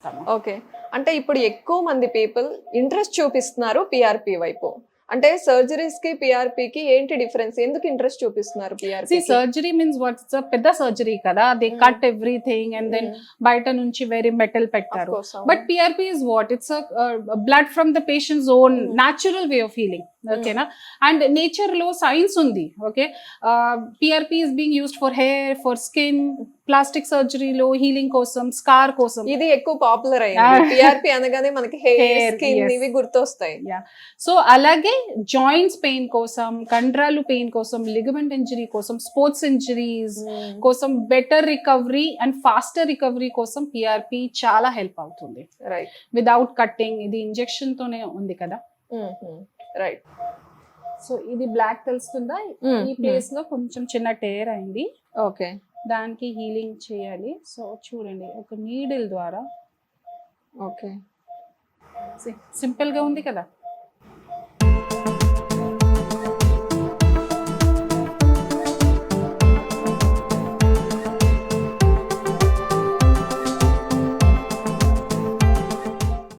చేస్తాము. ఓకే. అంటే ఇప్పుడు ఎక్కువ మంది పీపుల్ ఇంట్రెస్ట్ చూపిస్తున్నారు పిఆర్పి వైపు. అంటే సర్జరీస్ కి పిఆర్పి కి ఏంటి డిఫరెన్స్? ఎందుకు ఇంట్రెస్ట్ చూపిస్తున్నారు పిఆర్పి? సర్జరీ మీన్స్ వాట్స్ పెద్ద సర్జరీ కదా, they cut everything and then బయట నుంచి వేరే మెటల్ పెట్టారు. But PRP is what, it's blood from the patient's own natural way of healing. ఓకేనా, అండ్ నేచర్ లో సైన్స్ ఉంది. Okay, PRP is being used for hair, for skin, plastic సర్జరీలో healing కోసం, scar కోసం ఇది ఎక్కువ పాపులర్ అయ్యింది. పిఆర్పి అనగానే మనకి హెయిర్, స్కిన్ ఇవి గుర్తొస్తాయి. సో అలాగే జాయింట్స్ పెయిన్ కోసం, కండరాలు పెయిన్ కోసం, లిగమెంట్ ఇంజరీ కోసం, స్పోర్ట్స్ ఇంజరీస్ కోసం, better recovery and faster recovery కోసం పిఆర్పి చాలా హెల్ప్ అవుతుంది. Right, without cutting. ఇది ఇంజెక్షన్ తోనే ఉంది కదా. రైట్. సో ఇది బ్లాక్ తెలుస్తుందా, ఈ ప్లేస్ లో కొంచెం చిన్న టేర్ అయింది. ఓకే, దానికి హీలింగ్ చేయాలి. సో చూడండి, ఒక నీడిల్ ద్వారా. ఓకే, సింపుల్ గా ఉంది కదా.